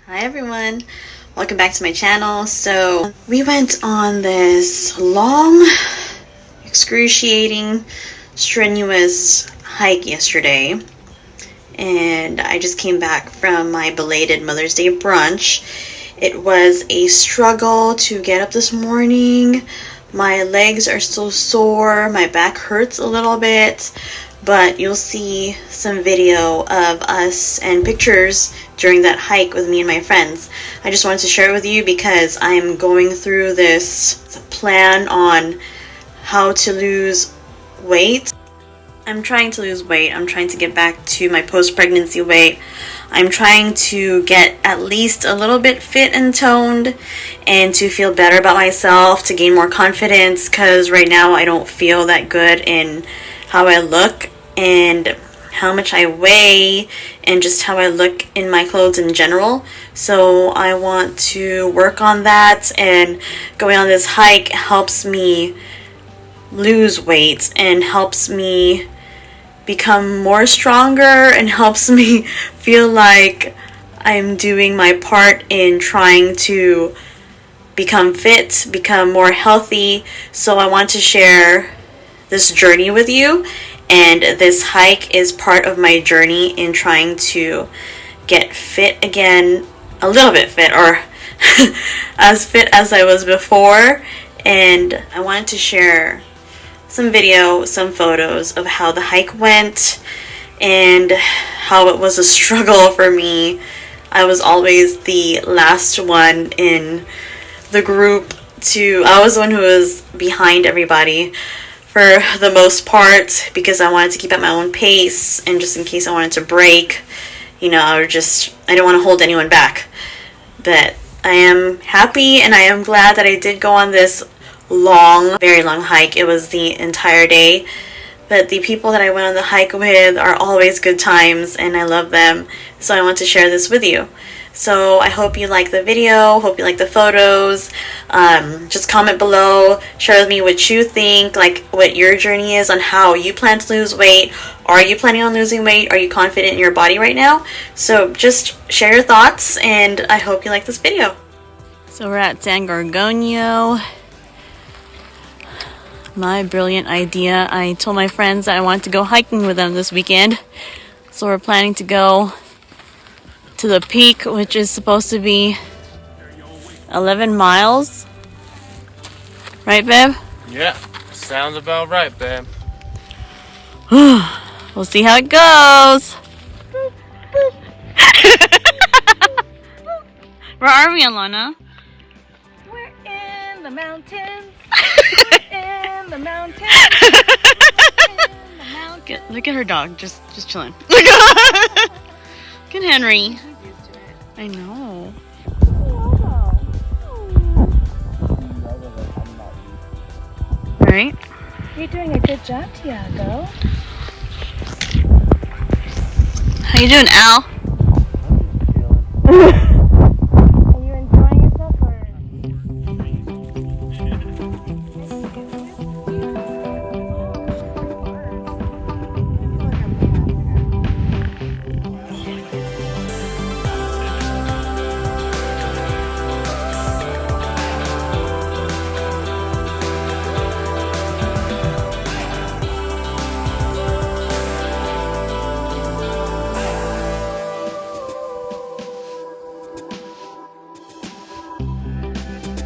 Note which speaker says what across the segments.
Speaker 1: Hi everyone, welcome back to my channel. So we went on this long, excruciating, strenuous hike yesterday, and I just came back from my belated Mother's Day brunch. It was a struggle to get up this morning. My legs are still sore, my back hurts a little bit, but you'll see some video of us and pictures during that hike with me and my friends. I just wanted to share it with you because I'm going through this plan on how to lose weight. I'm trying to lose weight. I'm trying to get back to my post-pregnancy weight. I'm trying to get at least a little bit fit and toned and to feel better about myself, to gain more confidence, because right now I don't feel that good in how I look and how much I weigh and just how I look in my clothes in general. So I want to work on that, and going on this hike helps me lose weight and helps me become more stronger and helps me feel like I'm doing my part in trying to become fit, become more healthy. So I want to share this journey with you, and this hike is part of my journey in trying to get fit again, a little bit fit, or as fit as I was before. And I wanted to share some video, some photos of how the hike went and how it was a struggle for me. I was always the last one in the group I was the one who was behind everybody for the most part, because I wanted to keep at my own pace, and just in case I wanted to break, I didn't want to hold anyone back. But I am happy and I am glad that I did go on this very long hike. It was the entire day, but the people that I went on the hike with are always good times and I love them, so I want to share this with you. So I hope you like the video, hope you like the photos. Just comment below, share with me what you think, like what your journey is on how you plan to lose weight. Are you planning on losing weight? Are you confident in your body right now? So just share your thoughts, and I hope you like this video. So we're at San Gorgonio. My brilliant idea. I told my friends that I wanted to go hiking with them this weekend. So we're planning to go to the peak, which is supposed to be 11 miles. Right, babe?
Speaker 2: Yeah, sounds about right, babe.
Speaker 1: We'll see how it goes. Where are we, Alana?
Speaker 3: We're in the mountains. We're in the mountains.
Speaker 1: Look at her dog, just chilling. Look at Henry. I know. Right?
Speaker 3: You're doing a good job, Tiago.
Speaker 1: How you doing, Al?
Speaker 3: Are you enjoying yourself, or?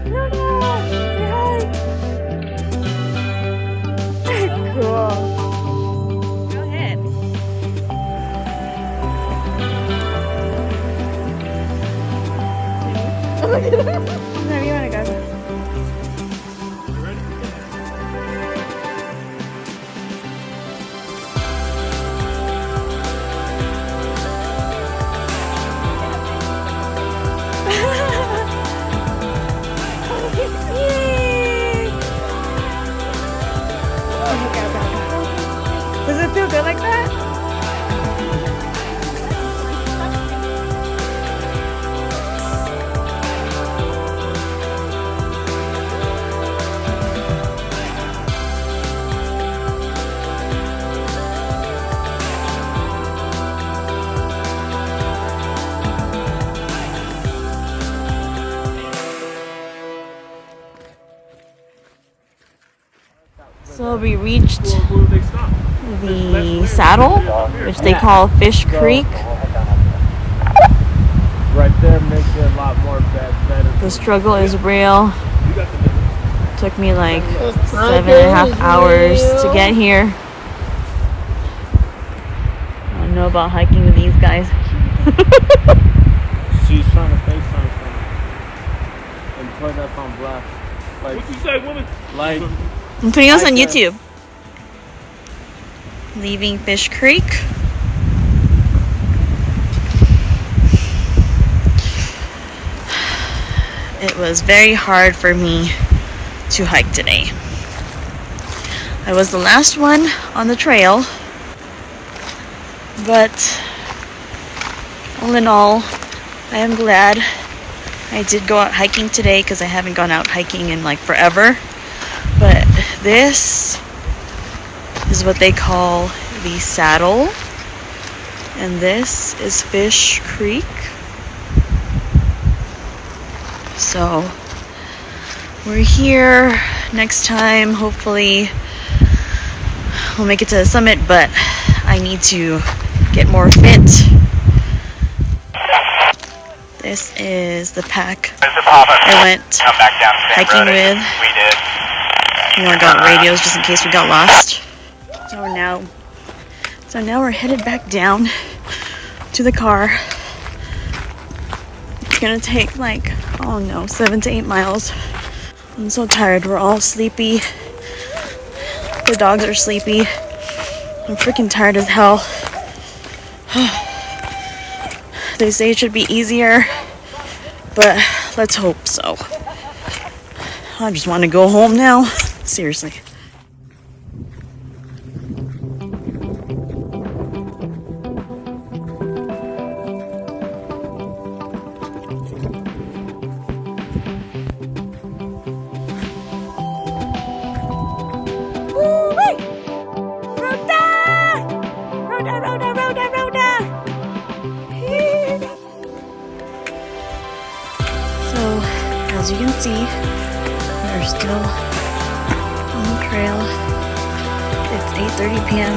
Speaker 3: Where do you want to go? Does it feel good like that?
Speaker 1: So we reached
Speaker 2: Where they stop?
Speaker 1: the saddle, which they call Fish Creek.
Speaker 2: Right there makes it a lot more better.
Speaker 1: The struggle is real. Took me like 7.5 hours to get here. I don't know about hiking with these guys.
Speaker 2: She's trying to FaceTime someone and put us on blast. Like, what you say, woman? Like,
Speaker 1: I'm putting us on YouTube. Leaving Fish Creek. It was very hard for me to hike today. I was the last one on the trail, but all in all, I am glad I did go out hiking today because I haven't gone out hiking in like forever. But this is what they call the saddle, and this is Fish Creek. So we're here. Next time, hopefully, we'll make it to the summit, but I need to get more fit. This is the pack I went hiking with. You know, I got radios just in case we got lost. So now we're headed back down to the car. It's gonna take like, oh no, 7 to 8 miles. I'm so tired. We're all sleepy. The dogs are sleepy. I'm freaking tired as hell. They say it should be easier, but let's hope so. I just want to go home now. Seriously. As you can see, we're still on the trail. It's 8:30 p.m.